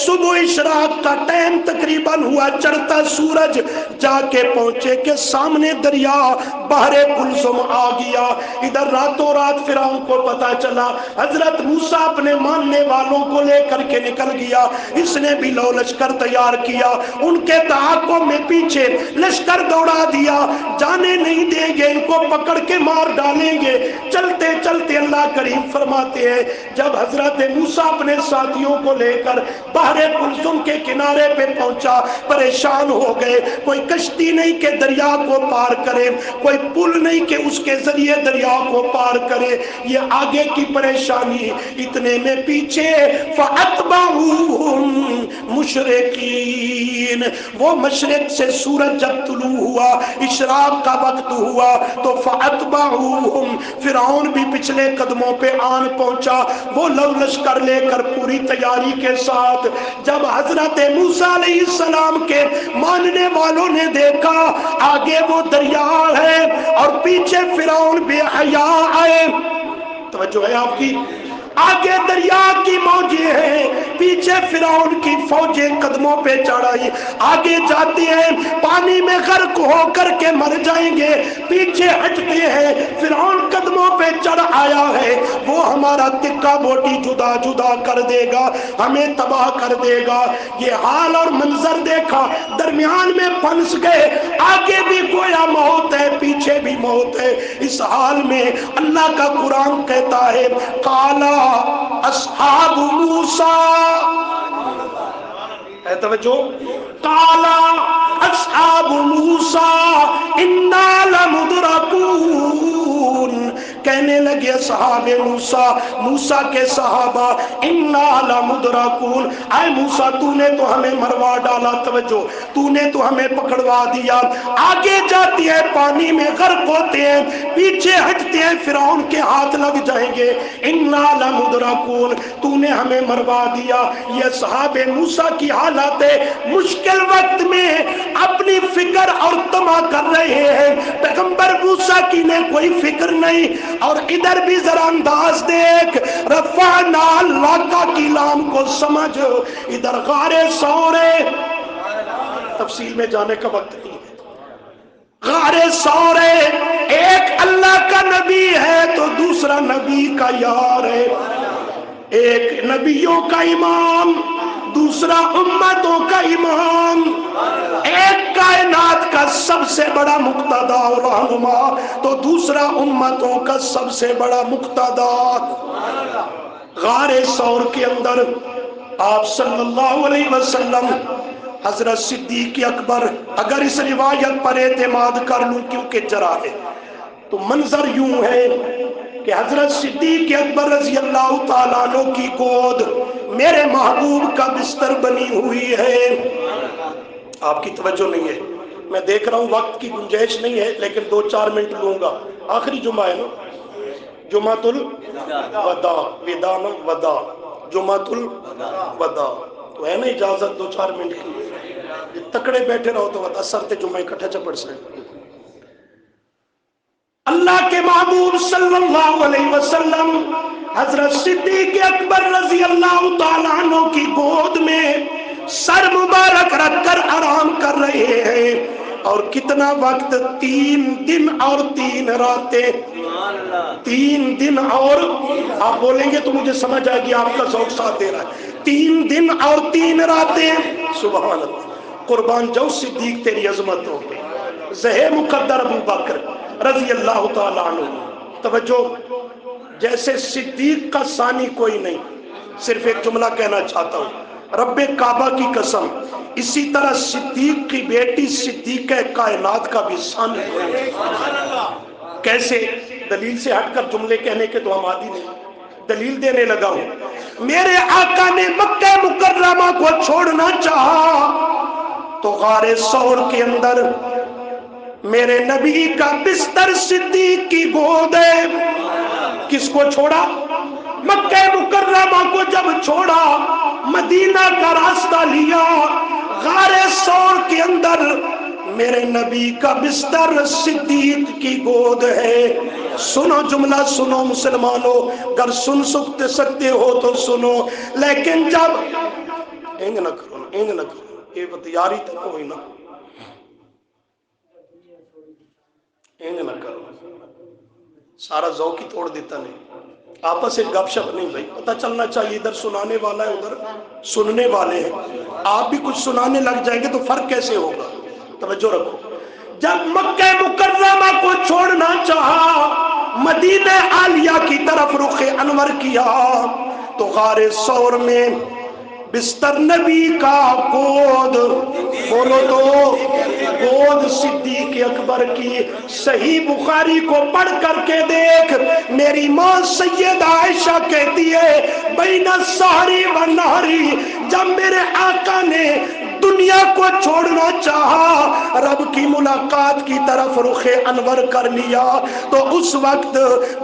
Speaker 1: صبح اشراق کا ٹائم تقریباً ہوا، چڑھتا سورج، جا کے پہنچے کہ سامنے دریا بحر کلثم آ گیا۔ ادھر راتوں رات فرعون کو پتا چلا، حضرت موسیٰ اپنے ماننے والوں کو لے کر کے نکل گیا۔ اس نے بھی لو لشکر تیار کیا، ان کے تعاقب میں پیچھے لشکر دوڑا دیا، جانے نہیں دیں گے، ان کو پکڑ کے مار ڈالیں گے۔ چلتے چلتے اللہ کریم فرماتے ہیں جب حضرت موسیٰ اپنے ساتھیوں کو لے کر بحر کلثم کے کنارے پہ پہنچا، پریشان ہو گئے۔ کوئی کشتی نہیں کہ دریا کو پار کرے، کوئی پل نہیں کہ اس کے ذریعے دریا کو پار کرے، یہ آگے کی پریشانی۔ اتنے میں پیچھے فَأَتْبَعُوهُمْ مُشْرِقِينَ، وہ مشرق سے سورج جب طلوع ہوا، اشراق کا وقت ہوا، تو فَأَتْبَعُوهُمْ، فرعون بھی پچھلے قدموں پہ آن پہنچا، وہ لو لشکر لے کر پوری تیاری کے ساتھ۔ جب حضرت موسیٰ علیہ السلام کے ماننے والوں نے دیکھا آگے وہ دریا ہے اور پیچھے فرعون بے حیا آئے، توجہ ہے آپ کی، آگے دریا کی موجیں ہیں، پیچھے فرعون کی فوجیں قدموں پہ چڑھائی، آگے جاتے ہیں پانی میں غرق ہو کر کے مر جائیں گے، پیچھے ہٹتے ہیں فرعون قدموں پہ چڑھ آیا ہے، وہ ہمارا تکہ بوٹی جدا جدا کر دے گا، ہمیں تباہ کر دے گا۔ یہ حال اور منظر دیکھا، درمیان میں پھنس گئے، آگے بھی گویا موت ہے، پیچھے بھی موت ہے۔ اس حال میں اللہ کا قرآن کہتا ہے قالا اصحاب موسیٰ، اے توجہ، قالا اصحاب موسیٰ انا لمدرکون، کہنے لگے اصحاب موسیٰ، موسیٰ کے صحابہ، انا لمدرکون، اے موسیٰ تو نے تو ہمیں مروا ڈالا، توجہ، تو نے تو ہمیں پکڑوا دیا۔ آگے جاتی ہے پانی میں غرق ہوتے ہیں، پیچھے ہٹتے ہیں فرعون کے ہاتھ لگ جائیں گے، انا لمدرکون، تو نے ہمیں مروا دیا۔ یہ صحاب موسیٰ کی حالت ہے، مشکل وقت میں اپنی فکر اور تما کر رہے ہیں، پیغمبر موسیٰ کی نے کوئی فکر نہیں۔ اور ادھر بھی ذرا انداز دیکھ، رفعنا، واقعہ کی لام کو سمجھ، ادھر غار سورے، تفصیل میں جانے کا وقت نہیں ہے، غار سورے، ایک اللہ کا نبی ہے تو دوسرا نبی کا یار ہے، ایک نبیوں کا امام دوسرا امتوں کا امام، ایک کائنات کا سب سے بڑا مقتدا اور رہنما تو دوسرا امتوں کا سب سے بڑا مقتدا۔ غار ثور کے اندر آپ صلی اللہ علیہ وسلم، حضرت صدیق اکبر، اگر اس روایت پر اعتماد کر لوں کیونکہ جرا ہے تو منظر یوں ہے کہ حضرت صدیق اکبر رضی اللہ تعالیٰ عنہ کی گود میرے محبوب کا بستر بنی ہوئی ہے۔ آپ کی توجہ نہیں ہے، میں دیکھ رہا ہوں وقت کی گنجائش نہیں ہے، لیکن 2-4 منٹ لوں گا۔ آخری جمعہ ہے نا، جمعۃ الوداع، وداع نا وداع، جمعۃ الوداع، تو ہے نا اجازت 2-4 منٹ کی، تکڑے بیٹھے رہو تو اثر تے جمعہ اکٹھا چ پڑھ سکتے۔ اللہ کے محبوب صلی اللہ علیہ وسلم حضرت صدیق اکبر رضی اللہ تعالیٰ عنہ کی گود میں سر مبارک رکھ کر آرام کر رہے ہیں، اور کتنا وقت؟ 3 دن اور 3 راتیں۔ 3 دن اور، آپ بولیں گے تو مجھے سمجھ آئے گی، آپ کا ذوق ساتھ دے رہا ہے۔ 3 دن اور 3 راتیں، سبحان اللہ۔ قربان جاؤ صدیق تیری عظمتوں پہ، زہ مقدر ابو بکر رضی اللہ تعالیٰ عنہ۔ توجہ، جیسے صدیق کا ثانی کوئی نہیں، صرف ایک جملہ کہنا چاہتا ہوں، رب کعبہ کی قسم، اسی طرح صدیق کی بیٹی صدیقہ کائنات کا بھی ثانی کوئی نہیں۔ کیسے؟ دلیل سے ہٹ کر جملے کہنے کے تو ہم عادی نہیں، دلیل دینے لگا ہوں۔ میرے آقا نے مکہ مکرمہ کو چھوڑنا چاہا تو غار ثور کے اندر میرے نبی کا بستر صدیق کی گود ہے۔ کس کو چھوڑا؟ مکہ مکرمہ کو جب چھوڑا، مدینہ کا راستہ لیا، غار ثور کے اندر میرے نبی کا بستر صدیق کی گود ہے۔ سنو جملہ، سنو مسلمانوں، اگر سن سکتے ہو تو سنو، لیکن جب انج نہ کرو، انج نہ کرو، یہ بتیاری تک ہوئی نا، انج نہ کرو، سارا ذوق ہی توڑ دیتا نہیں۔ آپس سے گپ شپ نہیں بھائی، پتہ چلنا چاہیے ادھر سنانے والا ہے ادھر سننے والے ہیں۔ آپ بھی کچھ سنانے لگ جائیں گے تو فرق کیسے ہوگا؟ توجہ رکھو۔ جب مکہ مکرمہ کو چھوڑنا چاہا، مدینہ عالیہ کی طرف رخ انور کیا، تو غار ثور میں بستر نبی کا گود، بولو تو گود صدیق اکبر کی۔ صحیح بخاری کو پڑھ کر کے دیکھ، میری ماں سیدہ عائشہ کہتی ہے بین السحری و نہری، جب میرے آقا نے دنیا کو چھوڑنا چاہا، رب کی ملاقات کی طرف رخ انور کر لیا، تو اس وقت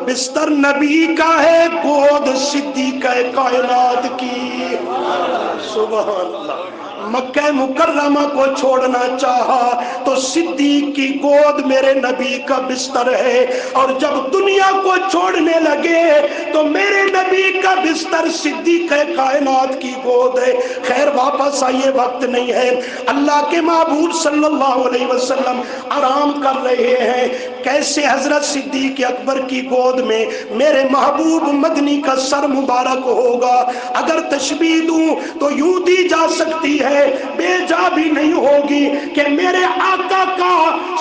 Speaker 1: بستر نبی کا ہے، گود صدیقہ کائنات کی۔ سبحان اللہ۔ مکہ مکرمہ کو چھوڑنا چاہا تو صدیق کی گود میرے نبی کا بستر ہے، اور جب دنیا کو چھوڑنے لگے تو میرے نبی کا بستر صدیق کائنات کی گود ہے۔ خیر واپس آئیے، وقت نہیں ہے۔ اللہ کے محبوب صلی اللہ علیہ وسلم آرام کر رہے ہیں، کیسے حضرت صدیق اکبر کی گود میں میرے محبوب مدنی کا سر مبارک ہوگا؟ اگر تشبیہ دوں تو یوں دی جا سکتی ہے، بے جا بھی نہیں ہوگی، کہ میرے آقا کا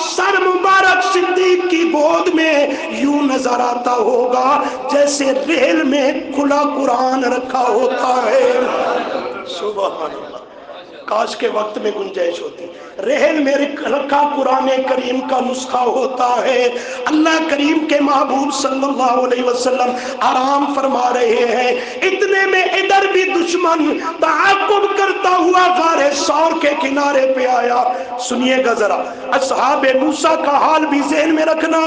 Speaker 1: سر مبارک صدیق کی گود میں یوں نظر آتا ہوگا جیسے ریل میں کھلا قرآن رکھا ہوتا ہے۔ سبحان اللہ۔ کاش کے وقت میں گنجائش ہوتی، رحل میں رکھا قرآن کریم کا نسخہ ہوتا ہے۔ اللہ کریم کے محبوب صلی اللہ علیہ وسلم آرام فرما رہے ہیں، اتنے میں ادھر بھی دشمن تعاقب کرتا ہوا غار ثور کے کنارے پہ آیا۔ سنیے گا ذرا، اصحاب موسیٰ کا حال بھی ذہن میں رکھنا،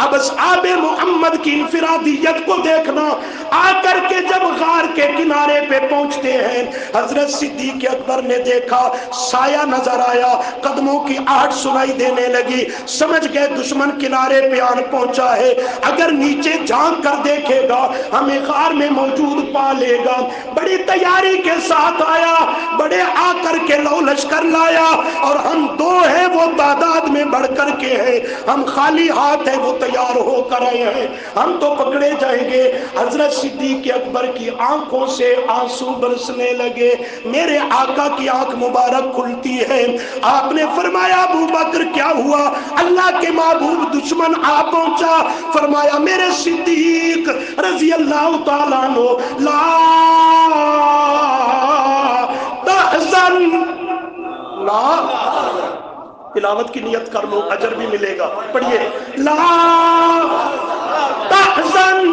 Speaker 1: اب اصحاب محمد کی انفرادیت کو دیکھنا۔ آ کر کے جب غار کے کنارے پہ پہنچتے ہیں، حضرت صدیق اکبر نے دیکھا سایہ نظر آیا، قدموں کی آہٹ سنائی دینے لگی، سمجھ گئے دشمن کنارے پہ آن پہنچا ہے، اگر نیچے جھانک کر دیکھے گا ہمیں غار میں موجود پا لے گا۔ بڑی تیاری کے ساتھ آیا، بڑے آ کر کے لو لشکر لایا، اور ہم دو ہیں وہ تعداد میں بڑھ کر کے ہیں، ہم خالی ہاتھ ہیں وہ تیار ہو کر آئے ہیں، ہم تو پکڑے جائیں گے۔ حضرت صدیق اکبر کی آنکھوں سے آنسو برسنے لگے، میرے آقا کی آنکھ مبارک کھلتی ہے۔ آپ نے فرمایا ابو بکر کیا ہوا؟ اللہ کے محبوب دشمن آ پہنچا۔ فرمایا میرے صدیق رضی اللہ تعالیٰ عنہ، لا تحزن، لا، تلاوت کی نیت کر لو اجر بھی ملے گا، پڑھیے، لا تحزن،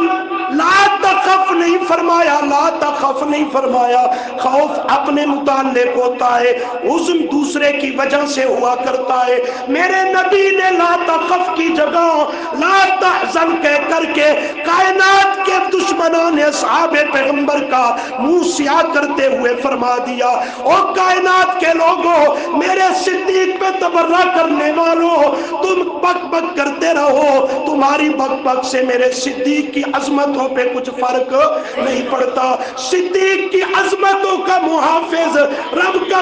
Speaker 1: لا تخف نہیں فرمایا، لا تخف نہیں فرمایا۔ خوف اپنے متعلق ہوتا ہے، حزن دوسرے کی وجہ سے ہوا کرتا ہے۔ میرے نبی نے لا تخف کی جگہ لا تحزن کہہ کر کے کائنات کے دشمنوں نے اصحاب پیغمبر کا منہ سیاہ کرتے ہوئے فرما دیا، اور کائنات کے لوگوں، میرے صدیق پہ تبرہ کرنے والوں، تم بک بک کرتے رہو، تمہاری بک بک سے میرے صدیق کی عظمتوں پہ کچھ فرق نہیں پڑتا۔ صدیق کی عظمتوں کا محافظ رب کا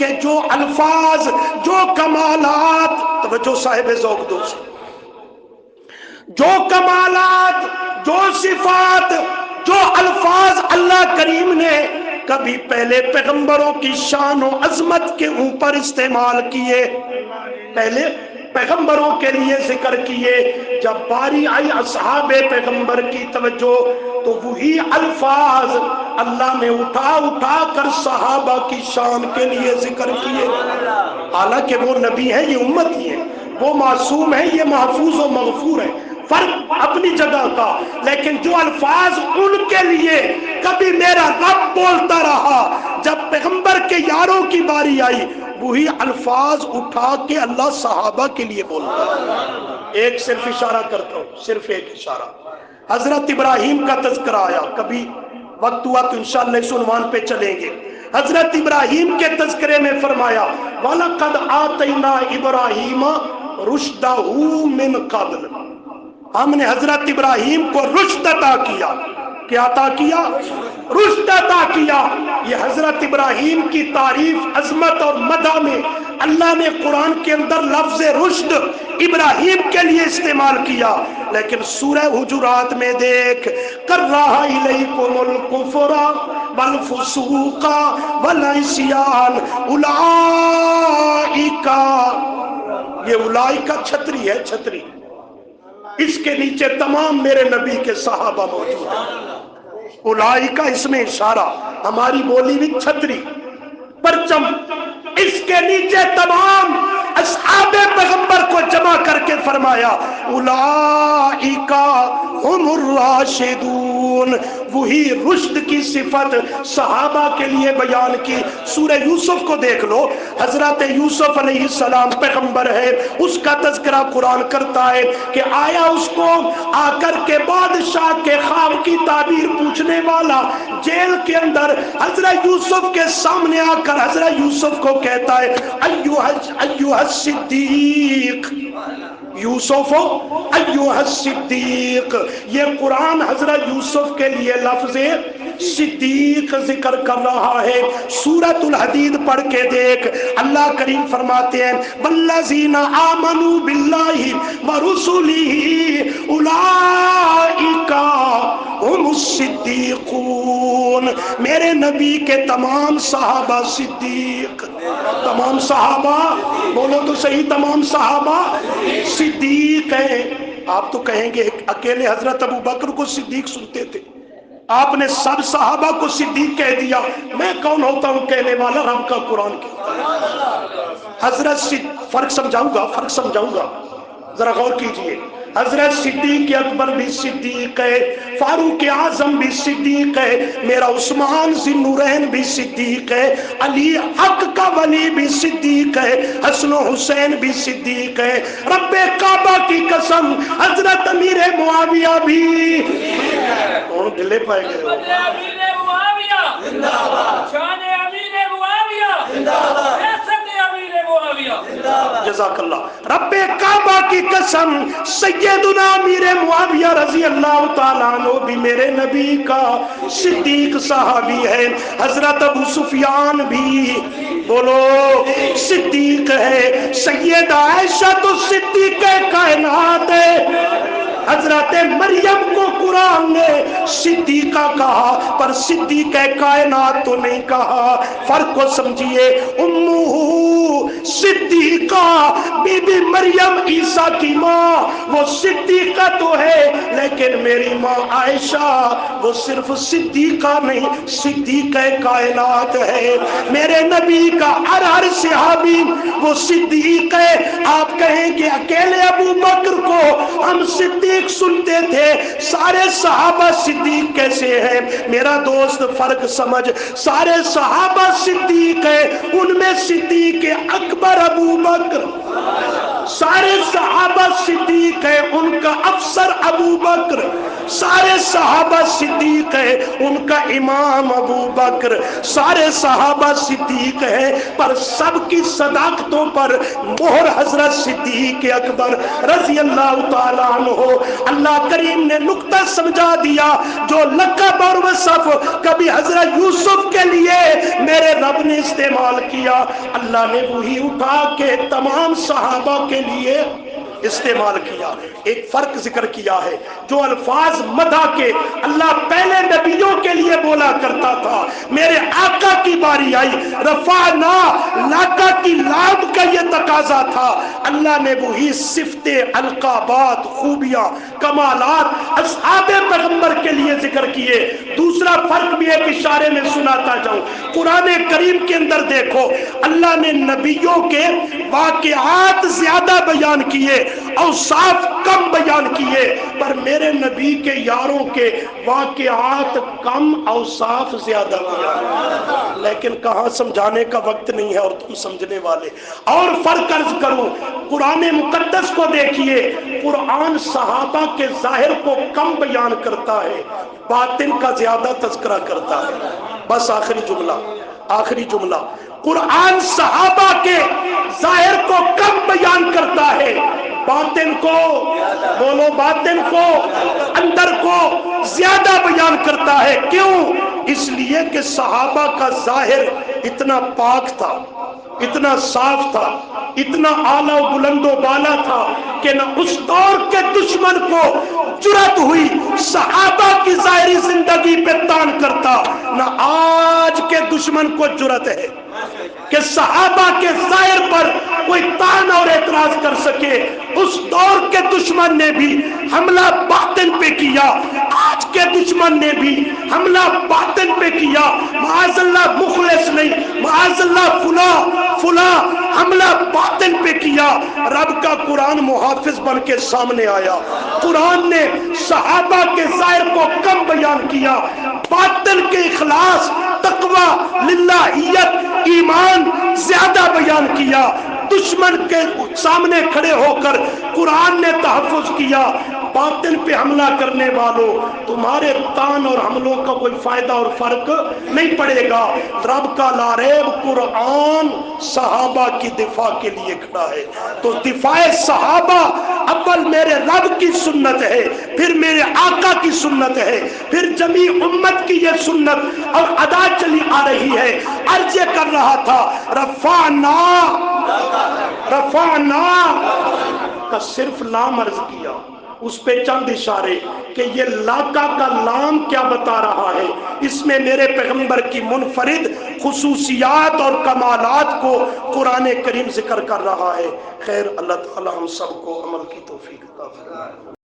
Speaker 1: کہ جو الفاظ، جو کمالات، توجہ صاحب ذوق دوست، جو کمالات، جو صفات، جو الفاظ اللہ کریم نے کبھی پہلے پیغمبروں کی شان و عظمت کے اوپر استعمال کیے، پہلے پیغمبروں کے لیے ذکر کیے، جب باری آئی اصحاب پیغمبر کی توجہ تو وہی الفاظ اللہ نے اٹھا اٹھا کر صحابہ کی شان کے لیے ذکر کیے۔ حالانکہ وہ نبی ہے، یہ امت ہی ہے، وہ معصوم ہے، یہ محفوظ و مغفور ہے، فرق اپنی جگہ کا، لیکن جو الفاظ ان کے لیے کبھی میرا رب بولتا رہا، جب پیغمبر کے یاروں کی باری آئی وہی الفاظ اٹھا کے اللہ صحابہ کے لیے بولتا ہے۔ ایک صرف اشارہ کرتا ہوں، صرف ایک اشارہ، حضرت ابراہیم کا تذکرہ آیا، کبھی وقت ہوا تو انشاءاللہ اس عنوان پہ چلیں گے۔ حضرت ابراہیم کے تذکرے میں فرمایا وَلَقَدْ آتَيْنَا إِبْرَاهِيمَ رُشْدَهُ مِنْ قَبْلِ، ہم نے حضرت ابراہیم کو رشد عطا کیا۔ کیا عطا کیا؟ رشد عطا کیا۔ یہ حضرت ابراہیم کی تعریف، عظمت اور مدح میں اللہ نے قرآن کے اندر لفظ رشد ابراہیم کے لیے استعمال کیا، لیکن سورہ حجرات میں دیکھ کَرَّہَ إِلَيْكُمُ الْكُفْرَ وَالْفُسُوقَ وَالْعِصْيَانَ اُولَئِکَ، یہ اولئک چھتری ہے، چھتری، اس کے نیچے تمام میرے نبی کے صحابہ موجود ہیں۔ اولئک اس میں اشارہ، ہماری بولی بھی چھتری، پرچم، اس کے نیچے تمام اصحاب پیغمبر کو جمع کر کے فرمایا اولئک ہم الراشدون، وہی رشد کی صفت صحابہ کے لیے بیان کی۔ سورہ یوسف کو دیکھ لو، حضرت یوسف علیہ السلام پیغمبر ہے، اس کا تذکرہ قرآن کرتا ہے کہ آیا اس کو آ کر کے بادشاہ کے خواب کی تعبیر پوچھنے والا جیل کے اندر حضرت یوسف کے سامنے آ کر حضرت یوسف کو کہتا ہے ایوہ الصدیق، یوسف ایوہ الصدیق، یہ قرآن حضرت یوسف کے لیے لفظ صدیق ذکر کر رہا ہے۔ سورۃ الحدید پڑھ کے دیکھ، اللہ کریم فرماتے ہیں والذین آمنوا باللہ ورسلہ اولئک ہم الصدیقون، میرے نبی کے تمام صحابہ صدیق، تمام صحابہ، بولو تو صحیح، تمام صحابہ صدیق ہیں۔ آپ تو کہیں گے اکیلے حضرت ابو بکر کو صدیق سنتے تھے، آپ نے سب صحابہ کو صدیق کہہ دیا، میں کون ہوتا ہوں کہنے والا، رب کا قرآن کہتا ہے۔ حضرت فرق سمجھاؤں گا، ذرا غور کیجئے۔ حضرت صدیق اکبر بھی صدیق ہے، فاروق اعظم بھی صدیق ہے، میرا عثمان ذی النورین بھی صدیق ہے، علی حق کا ولی بھی صدیق ہے، حسن و حسین بھی صدیق ہے، رب کعبہ کی قسم حضرت امیر معاویہ بھی، کون دلے پائے گئے ہو؟ امیر معاویہ زندہ باد، شان امیر معاویہ زندہ باد، جزاک اللہ، رب کعبہ کی قسم سیدنا امیر معاویہ رضی اللہ تعالیٰ عنہ بھی میرے نبی کا صدیق صحابی ہے، حضرت ابو سفیان بھی بولو صدیق ہے، سیدہ عائشہ تو صدیق کائنات ہے، حضرت مریم کو قرآن نے صدیقہ کہا پر صدیق کائنات تو نہیں کہا، فرق کو سمجھیے۔ امہ صدیقہ بی بی مریم عیسیٰ کی ماں، وہ صدیقہ تو ہے لیکن میری ماں عائشہ وہ صرف صدیقہ نہیں، صدیقہ کائنات ہے، میرے نبی کا ہر صحابی وہ صدیق ہے۔ آپ کہیں کہ اکیلے ابو بکر کو ہم صدیق سنتے تھے، سارے صحابہ صدیق کیسے ہیں؟ میرا دوست فرق سمجھ، سارے صحابہ صدیق ہیں، ان میں صدیق اکبر ابو بکر سارے صحابہ صدیق ہیں، ان کا افسر ابو بکر، سارے صحابہ صدیق ہیں، ان کا امام ابو بکر، سارے صحابہ صدیق ہیں، پر سب کی صداقتوں پر مہر حضرت صدیق اکبر رضی اللہ تعالیٰ عنہ۔ اللہ کریم نے نقطہ سمجھا دیا، جو لقب اور وصف کبھی حضرت یوسف کے لیے میرے رب نے استعمال کیا، اللہ نے وہی اٹھا کے تمام صحابہ کے لیے استعمال کیا۔ ایک فرق ذکر کیا ہے، جو الفاظ مدح کے اللہ پہلے نبیوں کے لیے بولا کرتا تھا، میرے آقا کی باری آئی رفعنا، لاقا کی لام کا یہ تقاضا تھا، اللہ نے وہی صفتیں، القابات، خوبیاں، کمالات اصحاب پیغمبر کے لیے ذکر کیے۔ دوسرا فرق بھی ایک اشارے میں سناتا جاؤں، قرآن کریم کے اندر دیکھو، اللہ نے نبیوں کے واقعات زیادہ بیان کیے، اوصاف کم بیان کیے، پر میرے نبی کے یاروں کے واقعات کم، اوصاف زیادہ بیان۔ لیکن کہاں سمجھانے کا وقت نہیں ہے اور تم سمجھنے والے۔ اور فرق عرض کروں، قرآن مقدس کو دیکھیے، قرآن صحابہ کے ظاہر کو کم بیان کرتا ہے، باطن کا زیادہ تذکرہ کرتا ہے۔ بس آخری جملہ، قرآن صحابہ کے ظاہر کو کم بیان کرتا ہے، باطن کو، بولو باطن کو، اندر کو زیادہ بیان کرتا ہے۔ کیوں؟ اس لیے کہ صحابہ کا ظاہر اتنا پاک تھا، اتنا صاف تھا، اتنا اعلیٰ و بلند و بالا تھا کہ نہ اس دور کے دشمن کو جرأت ہوئی صحابہ کی ظاہری زندگی پہ تان کرتا، نہ آج کے دشمن کو جرأت ہے کہ صحابہ کے ظاہر پر کوئی تان اور اعتراض کر سکے۔ اس دور کے دشمن نے بھی حملہ باطن پہ کیا، آج کے دشمن نے بھی حملہ باطن پہ کیا، معاذ اللہ مخلص نہیں، معاذ اللہ فلاں حملہ باطن پہ کیا۔ رب کا قرآن محافظ بن کے سامنے آیا، قرآن نے صحابہ کے ظاہر کو کم بیان کیا، باطن کے اخلاص، تقوی، للہیت، ایمان زیادہ بیان کیا۔ دشمن کے سامنے کھڑے ہو کر قرآن نے تحفظ کیا، باطن پہ حملہ کرنے والوں، تمہارے تان اور حملوں کا کوئی فائدہ اور فرق نہیں پڑے گا۔ رب کا لاریب قرآن صحابہ کی دفاع کے لیے کھڑا ہے۔ تو دفاع صحابہ اول میرے رب کی سنت ہے، پھر میرے آقا کی سنت ہے، پھر جمیع امت کی یہ سنت اور ادا چلی آ رہی ہے۔ عرض یہ کر رہا تھا، رفعنا کا صرف لام عرض کیا، اس پہ چند اشارے کہ یہ لاقا کا لام کیا بتا رہا ہے، اس میں میرے پیغمبر کی منفرد خصوصیات اور کمالات کو قرآن کریم ذکر کر رہا ہے۔ خیر، اللہ تعالی ہم سب کو عمل کی توفیق عطا فرمائے۔